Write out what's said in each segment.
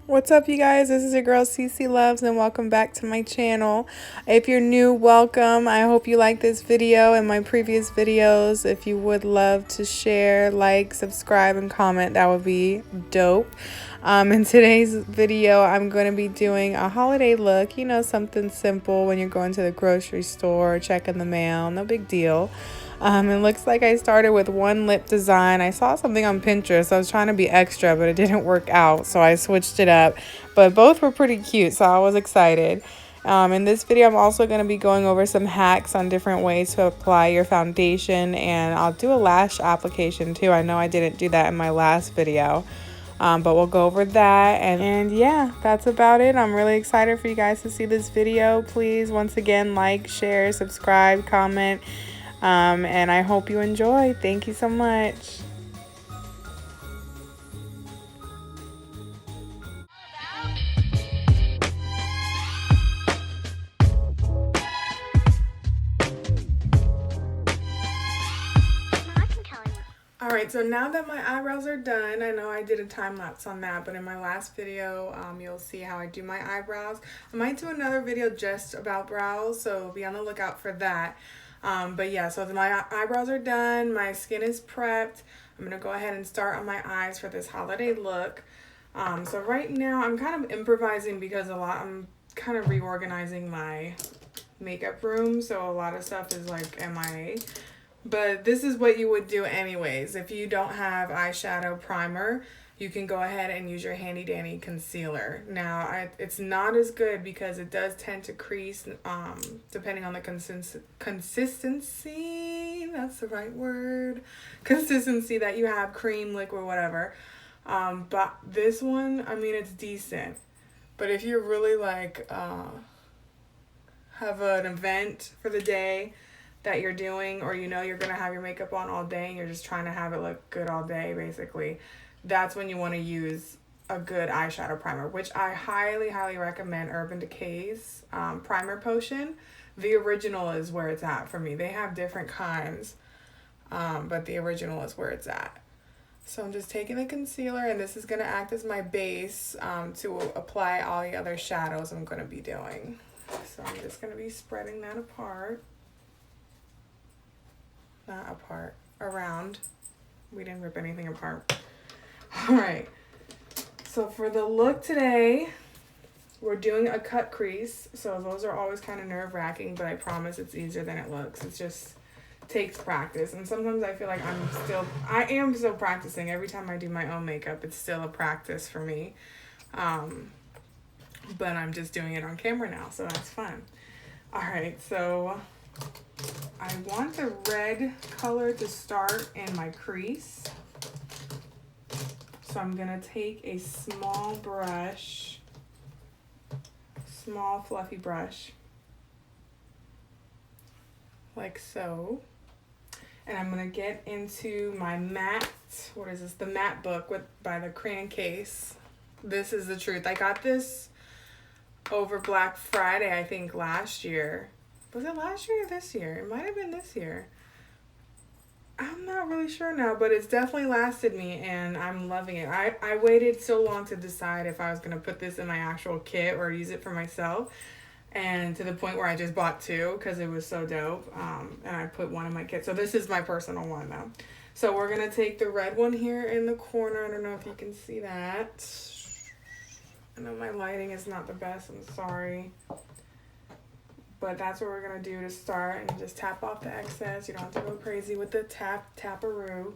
What's up, you guys? This is your girl CC Loves, and welcome back to my channel. If you're new, welcome. I hope you like this video and my previous videos. If you would love to share, like, subscribe, and comment, that would be dope. In today's video, I'm going to be doing a holiday look. You know, something simple when you're going to the grocery store, checking the mail, no big deal. It looks like I started with one lip design. I saw something on Pinterest. I was trying to be extra, but it didn't work out, so I switched it up. But both were pretty cute, so I was excited. In this video, I'm also going to be going over some hacks on different ways to apply your foundation, and I'll do a lash application too. I know I didn't do that in my last video. But we'll go over that, and yeah, that's about it. I'm really excited for you guys to see this video. Please, once again, like, share, subscribe, comment. And I hope you enjoy. Thank you so much. Alright, so now that my eyebrows are done, I know I did a time lapse on that, but in my last video, you'll see how I do my eyebrows. I might do another video just about brows, so be on the lookout for that. But yeah, so my eyebrows are done, my skin is prepped. I'm going to go ahead and start on my eyes for this holiday look. So right now I'm kind of improvising because I'm kind of reorganizing my makeup room, so a lot of stuff is like MIA. But this is what you would do anyways. If you don't have eyeshadow primer, you can go ahead and use your handy dandy concealer. Now, it's not as good because it does tend to crease depending on the consistency, that's the right word, consistency that you have, cream, liquid, whatever. But this one, I mean, it's decent. But if you're really like, have an event for the day that you're doing, or you know you're gonna have your makeup on all day and you're just trying to have it look good all day, basically, that's when you want to use a good eyeshadow primer, which I highly recommend Urban Decay's primer potion. The original is where it's at for me. They have different kinds, but the original is where it's at. So I'm just taking the concealer, and this is going to act as my base to apply all the other shadows I'm going to be doing. So I'm just going to be spreading that apart. Not apart, around. We didn't rip anything apart. All right. So for the look today, we're doing a cut crease. So those are always kind of nerve-wracking, but I promise it's easier than it looks. It just takes practice. And sometimes I feel like I am still practicing. Every time I do my own makeup, it's still a practice for me. But I'm just doing it on camera now, so that's fun. All right, so I want the red color to start in my crease. So I'm going to take a small brush, small fluffy brush, like so. And I'm going to get into my matte, what is this? The matte book by the Crayon case. This is the truth. I got this over Black Friday, I think, last year. Was it last year or this year? It might have been this year. I'm not really sure now, but it's definitely lasted me, and I'm loving it. I waited so long to decide if I was going to put this in my actual kit or use it for myself, and to the point where I just bought two because it was so dope, and I put one in my kit. So this is my personal one, though. So we're going to take the red one here in the corner. I don't know if you can see that. I know my lighting is not the best. I'm sorry. But that's what we're going to do to start, and just tap off the excess. You don't have to go crazy with the taparoo.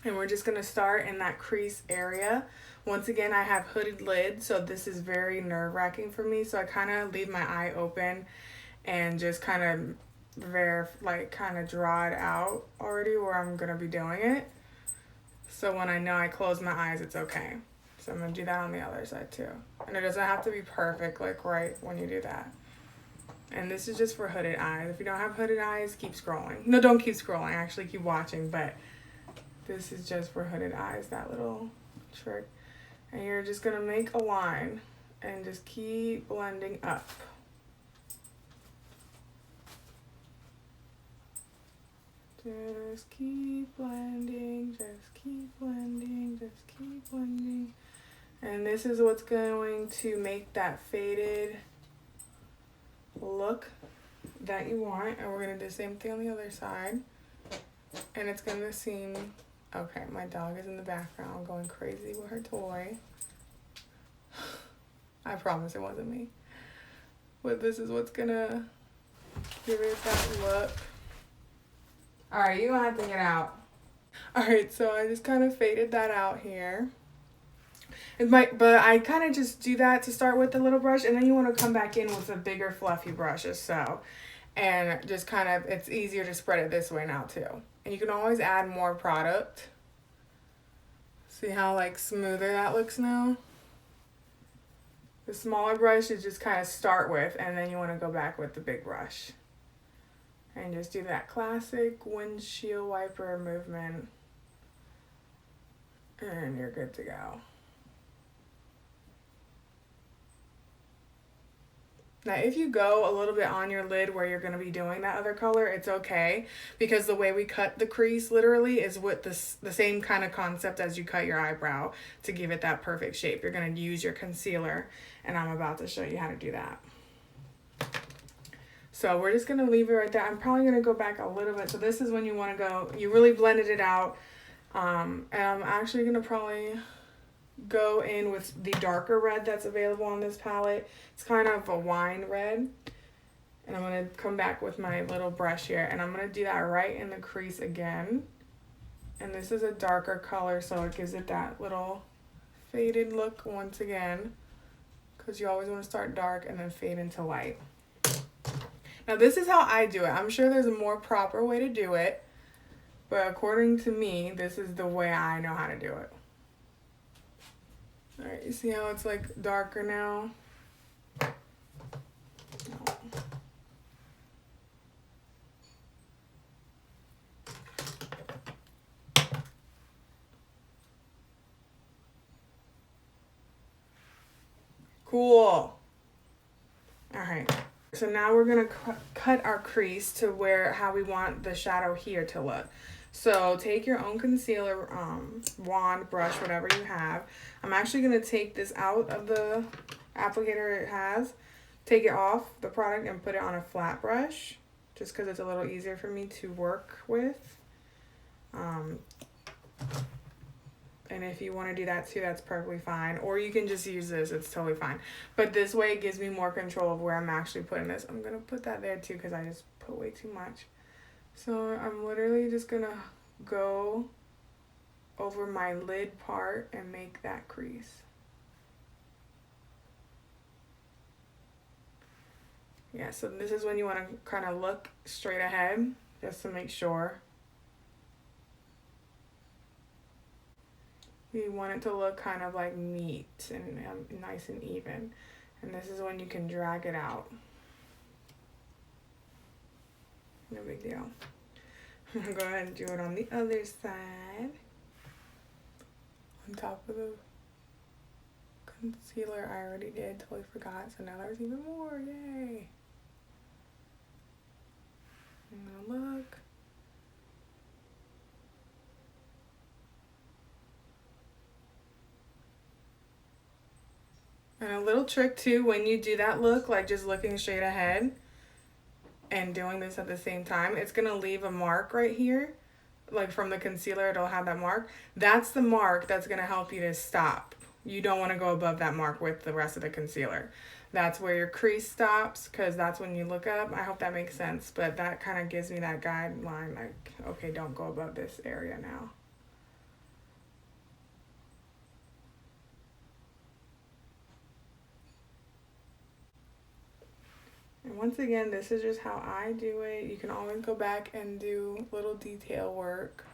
And we're just going to start in that crease area. Once again, I have hooded lids, so this is very nerve-wracking for me. So I kind of leave my eye open and just kind of kind of draw it out already where I'm going to be doing it. So when I know I close my eyes, it's okay. So I'm going to do that on the other side too. And it doesn't have to be perfect, like right when you do that. And this is just for hooded eyes. If you don't have hooded eyes, keep scrolling. No, don't keep scrolling. Actually, keep watching. But this is just for hooded eyes, that little trick. And you're just going to make a line and just keep blending up. Just keep blending, just keep blending, just keep blending. And this is what's going to make that faded look that you want. And we're gonna do the same thing on the other side. And it's gonna seem, okay, my dog is in the background going crazy with her toy. I promise it wasn't me. But this is what's gonna give it that look. Alright, you're gonna have to get out. Alright, so I just kind of faded that out here. But I kind of just do that to start with the little brush, and then you want to come back in with a bigger fluffy brush or so. And just kind of, it's easier to spread it this way now too. And you can always add more product. See how like smoother that looks now? The smaller brush you just kind of start with, and then you want to go back with the big brush. And just do that classic windshield wiper movement. And you're good to go. Now, if you go a little bit on your lid where you're going to be doing that other color, it's okay. Because the way we cut the crease literally is with the same kind of concept as you cut your eyebrow to give it that perfect shape. You're going to use your concealer, and I'm about to show you how to do that. So we're just going to leave it right there. I'm probably going to go back a little bit. So this is when you want to go, you really blended it out. And I'm actually going to probably go in with the darker red that's available on this palette. It's kind of a wine red. And I'm going to come back with my little brush here. And I'm going to do that right in the crease again. And this is a darker color, so it gives it that little faded look once again. Because you always want to start dark and then fade into light. Now this is how I do it. I'm sure there's a more proper way to do it. But according to me, this is the way I know how to do it. Alright, you see how it's like darker now? No. Cool. Alright. So now we're going to cut our crease to how we want the shadow here to look. So take your own concealer wand, brush, whatever you have. I'm actually going to take this out of the applicator it has, take it off the product and put it on a flat brush just because it's a little easier for me to work with. And if you want to do that too, that's perfectly fine. Or you can just use this, it's totally fine. But this way it gives me more control of where I'm actually putting this. I'm going to put that there too because I just put way too much. So I'm literally just going to go over my lid part and make that crease. Yeah, so this is when you want to kind of look straight ahead just to make sure. You want it to look kind of like neat and nice and even. And this is when you can drag it out. No big deal. I'm going to go ahead and do it on the other side. On top of the concealer I already did, totally forgot. So now there's even more, yay. I'm gonna look. And a little trick too, when you do that look, like just looking straight ahead and doing this at the same time, it's gonna leave a mark right here. Like from the concealer, it'll have that mark. That's the mark that's gonna help you to stop. You don't wanna go above that mark with the rest of the concealer. That's where your crease stops, because that's when you look up. I hope that makes sense, but that kind of gives me that guideline, like, okay, don't go above this area now. And once again, this is just how I do it. You can always go back and do little detail work.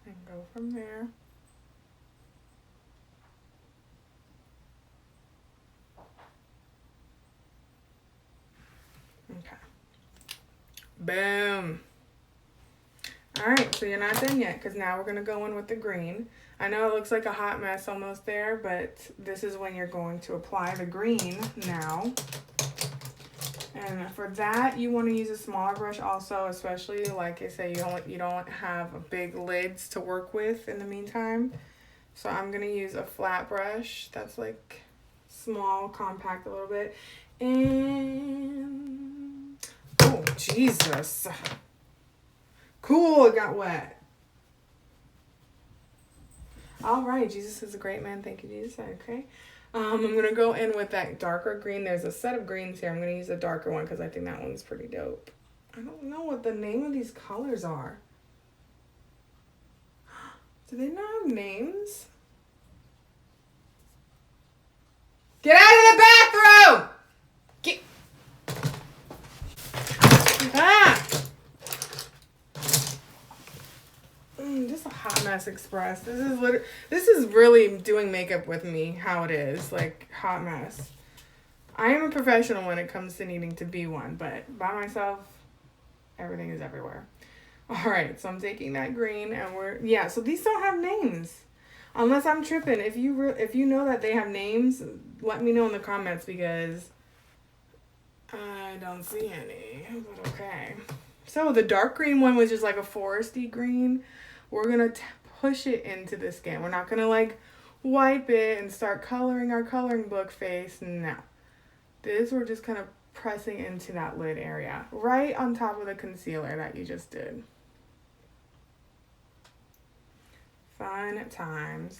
And go from there. Okay. Boom. Alright, so you're not done yet, because now we're going to go in with the green. I know it looks like a hot mess almost there, but this is when you're going to apply the green now. And for that, you want to use a smaller brush also, especially, like I say, you don't have big lids to work with in the meantime. So I'm going to use a flat brush that's like small, compact a little bit. And, oh, Jesus. Cool, it got wet. All right, Jesus is a great man. Thank you, Jesus. Okay. I'm going to go in with that darker green. There's a set of greens here. I'm going to use a darker one because I think that one's pretty dope. I don't know what the name of these colors are. Do they not have names? Get out of the bathroom! Get... Ah! Just a hot mess express. This is really doing makeup with me, how it is, like hot mess. I am a professional when it comes to needing to be one, but by myself, everything is everywhere. All right, so I'm taking that green and so these don't have names. Unless I'm tripping. If you know that they have names, let me know in the comments because I don't see any, but okay. So the dark green one was just like a foresty green. We're going to push it into the skin. We're not going to like wipe it and start coloring our coloring book face. No. This we're just kind of pressing into that lid area. Right on top of the concealer that you just did. Fun times.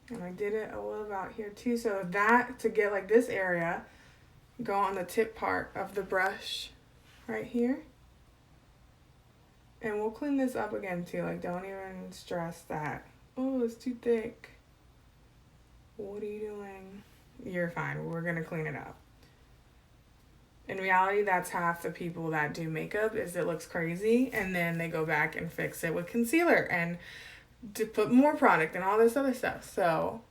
And I did it a little about here too. So that, to get like this area, go on the tip part of the brush right here. And we'll clean this up again too. Like, don't even stress that. Oh, it's too thick. What are you doing? You're fine. We're going to clean it up. In reality, that's half the people that do makeup is it looks crazy. And then they go back and fix it with concealer and to put more product and all this other stuff. So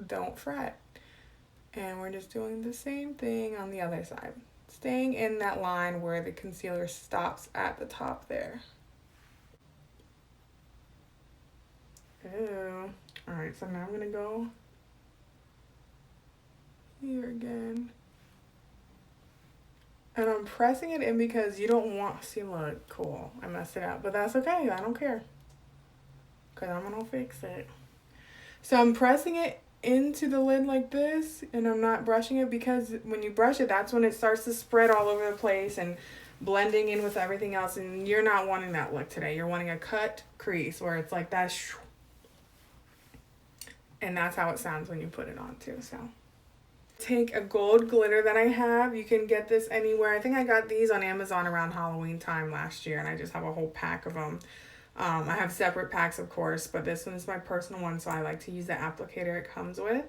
don't fret. And we're just doing the same thing on the other side. Staying in that line where the concealer stops at the top there. Ew. Alright, so now I'm going to go here again. And I'm pressing it in because you don't want... See, look, cool. I messed it up. But that's okay. I don't care. Because I'm going to fix it. So I'm pressing it into the lid like this, and I'm not brushing it because when you brush it, that's when it starts to spread all over the place and blending in with everything else, and you're not wanting that look today. You're wanting a cut crease where it's like that, and that's how it sounds when you put it on too. So take a gold glitter that I have. You can get this anywhere. I think I got these on Amazon around Halloween time last year, and I just have a whole pack of them. I have separate packs, of course, but this one is my personal one, so I like to use the applicator it comes with.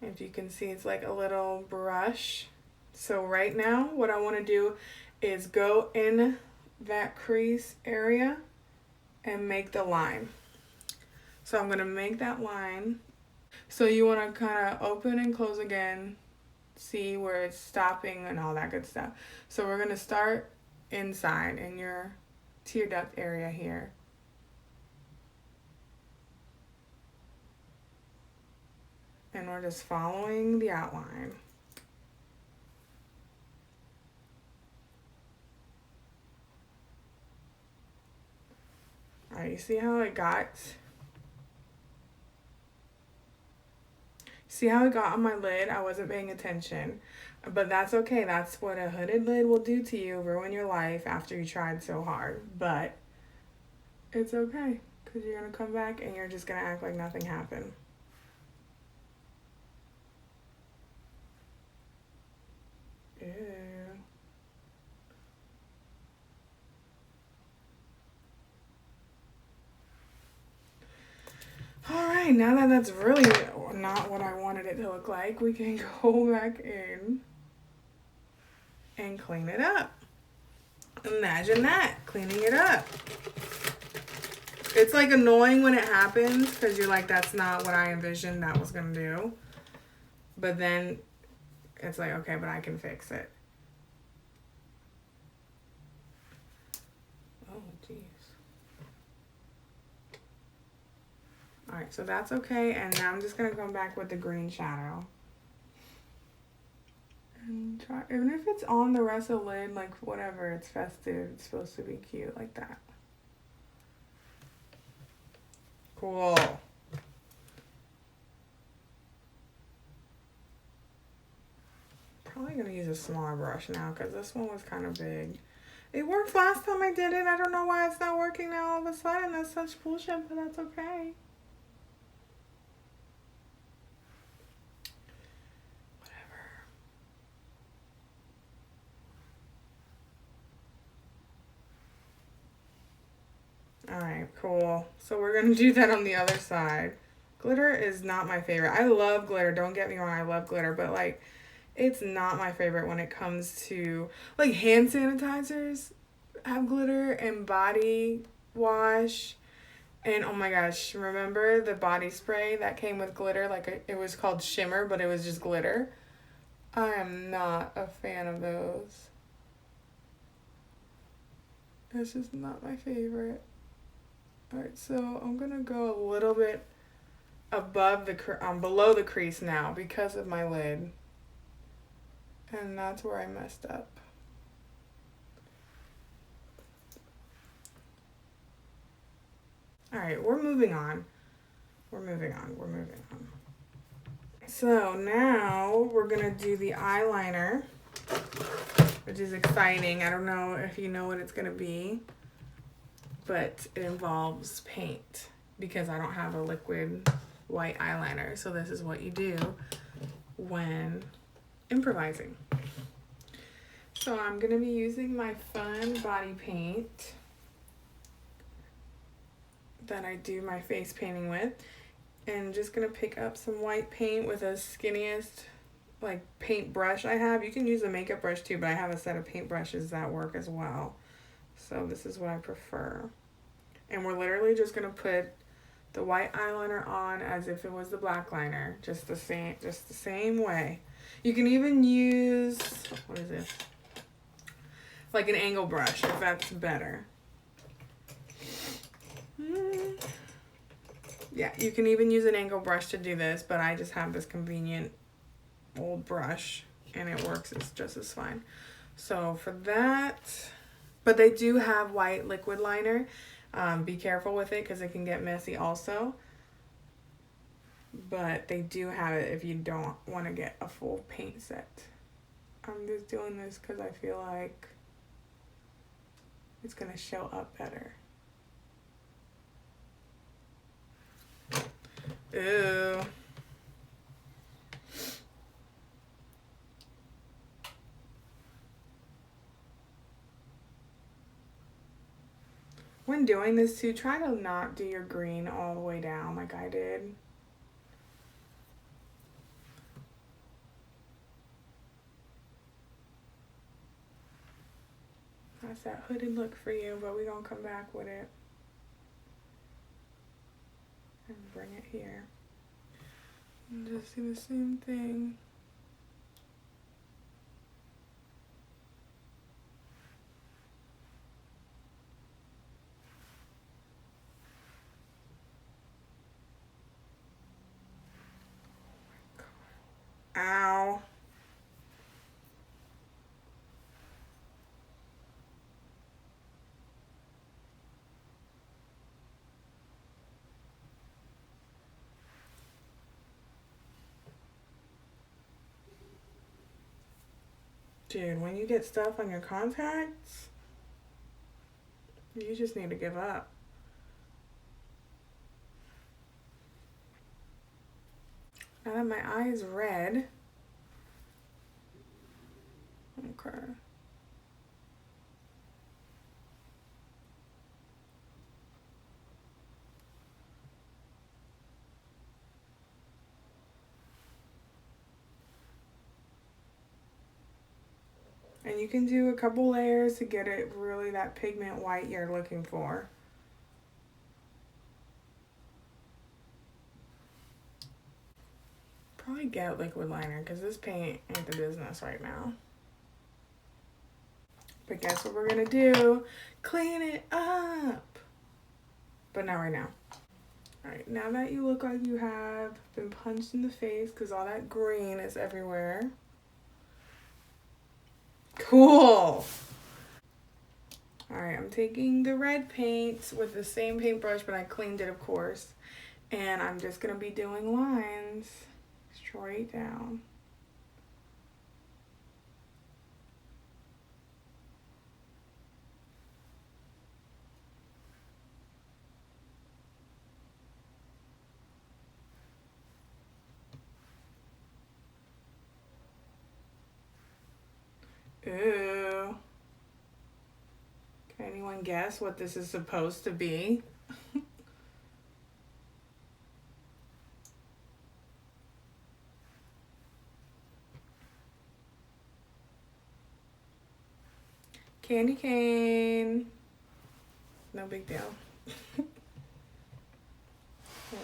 If you can see, it's like a little brush. So right now, what I want to do is go in that crease area and make the line. So I'm going to make that line. So you want to kind of open and close again, see where it's stopping and all that good stuff. So we're going to start inside in your tear duct area here. And we're just following the outline. Alright, you see how it got? See how it got on my lid? I wasn't paying attention. But that's okay. That's what a hooded lid will do to you. Ruin your life after you tried so hard. But it's okay. Because you're going to come back and you're just going to act like nothing happened. Ew. Alright, now that that's really not what I wanted it to look like, we can go back in and clean it up. Imagine that, cleaning it up. It's like annoying when it happens because you're like, that's not what I envisioned that was going to do. But then it's like, okay, but I can fix it. jeez. Alright, so that's okay. And now I'm just going to come back with the green shadow. And try, even if it's on the rest of the lid, like whatever, it's festive. It's supposed to be cute like that. Cool. Probably going to use a smaller brush now because this one was kind of big. It worked last time I did it. I don't know why it's not working now all of a sudden. That's such bullshit, but that's okay. Alright, cool. So we're going to do that on the other side. Glitter is not my favorite. I love glitter. Don't get me wrong. I love glitter. But, like, it's not my favorite when it comes to, like, hand sanitizers have glitter and body wash. And, oh, my gosh. Remember the body spray that came with glitter? Like, it was called Shimmer, but it was just glitter. I am not a fan of those. It's just not my favorite. Alright, so I'm gonna go a little bit above the below the crease now because of my lid, and that's where I messed up. Alright, we're moving on. So now we're gonna do the eyeliner, which is exciting. I don't know if you know what it's gonna be, but it involves paint because I don't have a liquid white eyeliner. So this is what you do when improvising. So I'm gonna be using my Fun body paint that I do my face painting with, and just gonna pick up some white paint with the skinniest like paint brush I have. You can use a makeup brush too, but I have a set of paint brushes that work as well. So this is what I prefer. And we're literally just gonna put the white eyeliner on as if it was the black liner. Just the same way. You can even use, what is this? Like an angle brush if that's better. Yeah, you can even use an angle brush to do this, but I just have this convenient old brush and it works just as fine. So for that, but they do have white liquid liner. Be careful with it because it can get messy also. But they do have it if you don't want to get a full paint set. I'm just doing this because I feel like it's going to show up better. Ew. When doing this too, try to not do your green all the way down like I did. That's that hooded look for you, but we're gonna come back with it. And bring it here. And just do the same thing. Ow. Dude, when you get stuff on your contacts, you just need to give up. Now that my eye is red, okay. And you can do a couple layers to get it really that pigment white you're looking for. Probably get liquid liner because this paint ain't the business right now. But guess what we're gonna do? Clean it up. But not right now. Alright, now that you look like you have been punched in the face because all that green is everywhere. Cool! Alright, I'm taking the red paint with the same paintbrush, but I cleaned it, of course. And I'm just going to be doing lines straight down. Ooh. Can anyone guess what this is supposed to be? Candy cane. No big deal. We're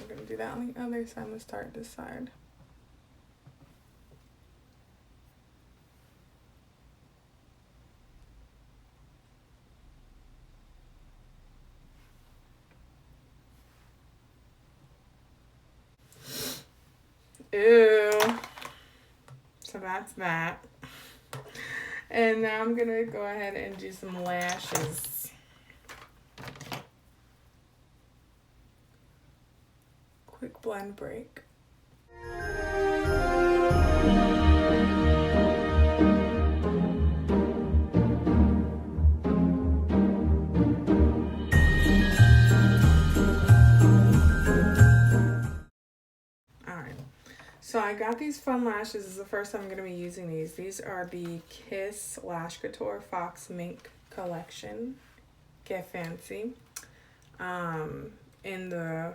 going to do that on the other side. Let's start this side. Ew. So that's that. And now I'm gonna go ahead and do some lashes. Quick blend break. So I got these fun lashes. This is the first time I'm going to be using these. These are the Kiss Lash Couture Fox Mink Collection. Get fancy. In the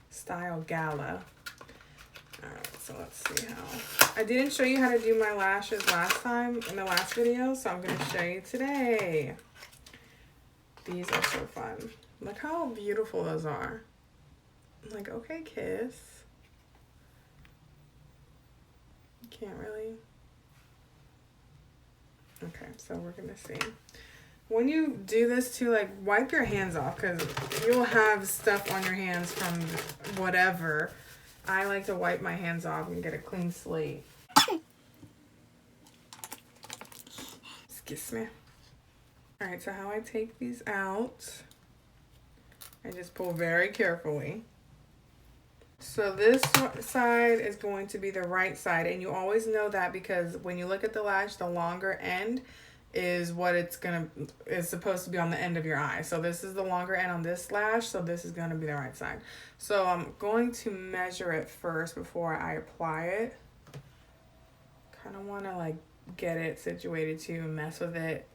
style Gala. Alright, so let's see how. I didn't show you how to do my lashes last time in the last video, so I'm going to show you today. These are so fun. Look how beautiful those are. I'm like, okay, Kiss. Can't really. Okay, so we're gonna see. When you do this too, like, wipe your hands off because you'll have stuff on your hands from whatever. I like to wipe my hands off and get a clean slate. Excuse me. Alright, so how I take these out, I just pull very carefully. So this side is going to be the right side, and you always know that because when you look at the lash, the longer end is what is supposed to be on the end of your eye. So this is the longer end on this lash, so this is going to be the right side. So I'm going to measure it first before I apply it. Kind of want to like get it situated to mess with it,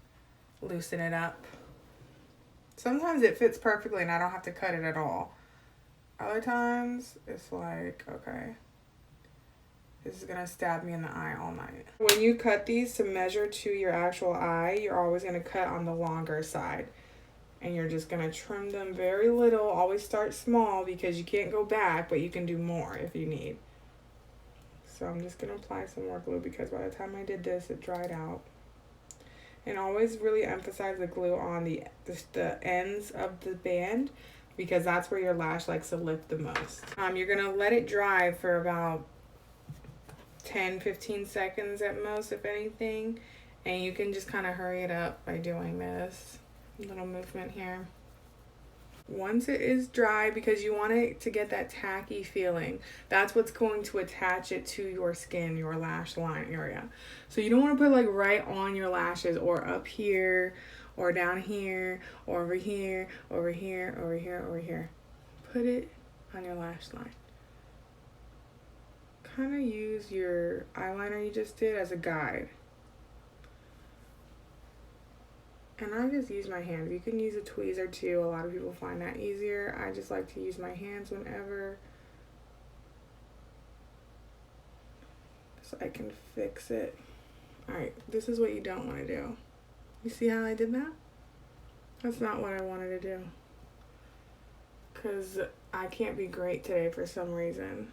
loosen it up. Sometimes it fits perfectly and I don't have to cut it at all. Other times, it's like, okay, this is gonna stab me in the eye all night. When you cut these to measure to your actual eye, you're always gonna cut on the longer side. And you're just gonna trim them very little. Always start small because you can't go back, but you can do more if you need. So I'm just gonna apply some more glue because by the time I did this, it dried out. And always really emphasize the glue on the ends of the band, because that's where your lash likes to lift the most. You're gonna let it dry for about 10-15 seconds at most, if anything, and you can just kind of hurry it up by doing this little movement here. Once it is dry, because you want it to get that tacky feeling, that's what's going to attach it to your skin, your lash line area. So you don't want to put like right on your lashes or up here or down here, or over here, over here, over here, over here. Put it on your lash line. Kind of use your eyeliner you just did as a guide. And I just use my hands. You can use a tweezer too. A lot of people find that easier. I just like to use my hands whenever, so I can fix it. Alright, this is what you don't want to do. You see how I did that? That's not what I wanted to do. Because I can't be great today for some reason.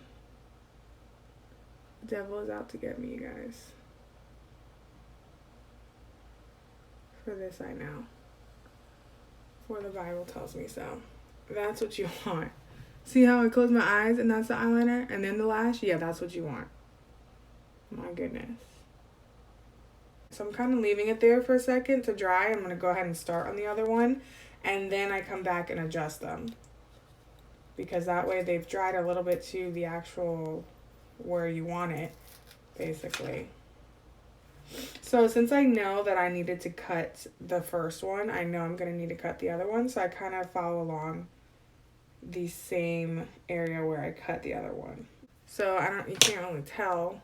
The devil is out to get me, you guys. For this I know. For the Bible tells me so. That's what you want. See how I close my eyes and that's the eyeliner? And then the lash? Yeah, that's what you want. My goodness. So I'm kind of leaving it there for a second to dry. I'm going to go ahead and start on the other one. And then I come back and adjust them. Because that way they've dried a little bit to the actual where you want it, basically. So since I know that I needed to cut the first one, I know I'm going to need to cut the other one. So I kind of follow along the same area where I cut the other one. So you can't really tell,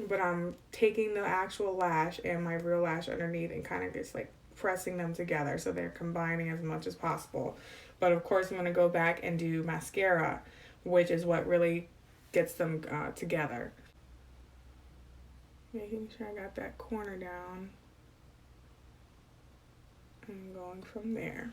but I'm taking the actual lash and my real lash underneath and kind of just like pressing them together so they're combining as much as possible. But of course I'm going to go back and do mascara, which is what really gets them together. Making sure I got that corner down and going from there.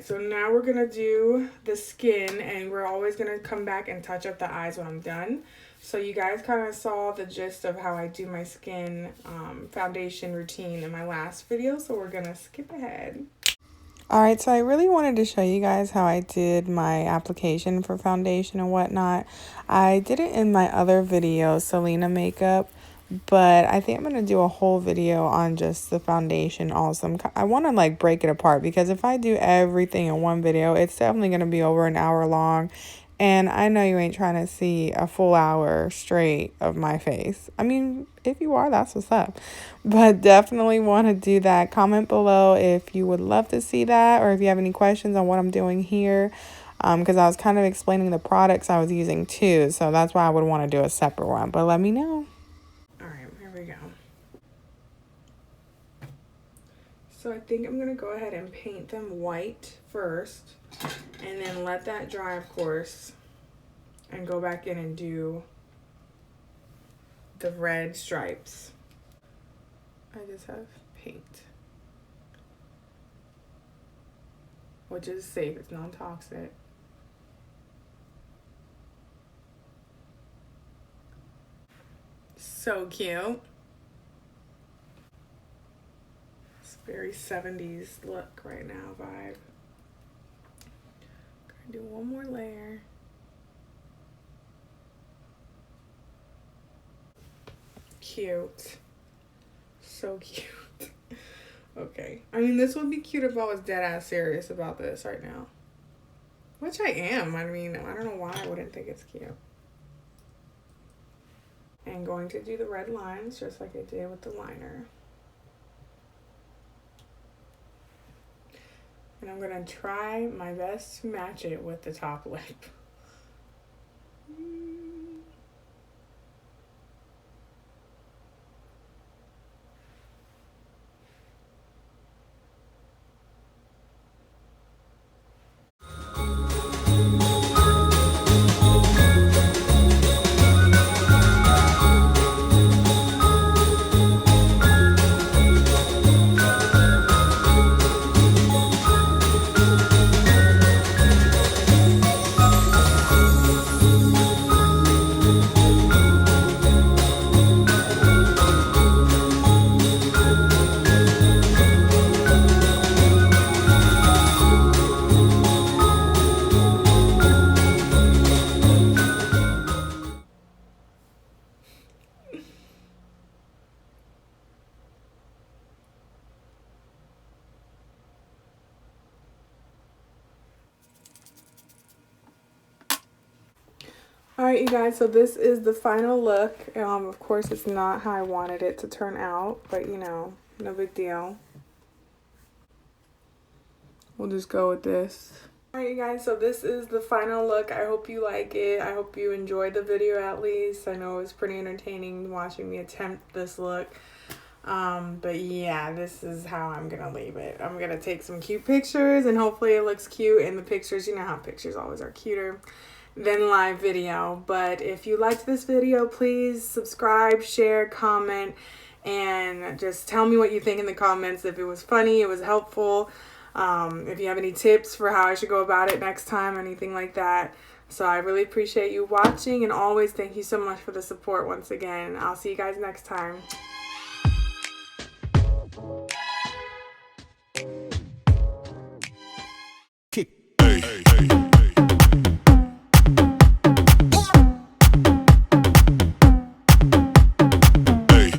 So now we're gonna do the skin, and we're always gonna come back and touch up the eyes when I'm done. So you guys kind of saw the gist of how I do my skin foundation routine in my last video, so we're gonna skip ahead. Alright, so I really wanted to show you guys how I did my application for foundation and whatnot. I did it in my other video, Selena Makeup, but I think I'm going to do a whole video on just the foundation also. I want to like break it apart because if I do everything in one video, it's definitely going to be over an hour long. And I know you ain't trying to see a full hour straight of my face. I mean, if you are, that's what's up. But definitely want to do that. Comment below if you would love to see that or if you have any questions on what I'm doing here. Because I was kind of explaining the products I was using too. So that's why I would want to do a separate one. But let me know. Here we go. So I think I'm going to go ahead and paint them white first. And then let that dry, of course, and go back in and do the red stripes. I just have paint, which is safe, it's non-toxic. So cute. It's very 70s look right now vibe. Do one more layer. Cute. So cute. Okay. I mean, this would be cute if I was dead ass serious about this right now. Which I am. I mean, I don't know why I wouldn't think it's cute. And going to do the red lines just like I did with the liner. And I'm going to try my best to match it with the top lip. Alright, you guys, so this is the final look. Of course, it's not how I wanted it to turn out, but you know, no big deal. We'll just go with this. Alright, you guys, so this is the final look. I hope you like it. I hope you enjoyed the video at least. I know it was pretty entertaining watching me attempt this look. But yeah, this is how I'm gonna leave it. I'm gonna take some cute pictures and hopefully it looks cute in the pictures. You know how pictures always are cuter than live video. But if you liked this video, please subscribe, share, comment, and just tell me what you think in the comments. If it was funny, it was helpful, if you have any tips for how I should go about it next time, anything like that, So I really appreciate you watching, and always thank you so much for the support once again. I'll see you guys next time. Kick. Hey, hey, hey.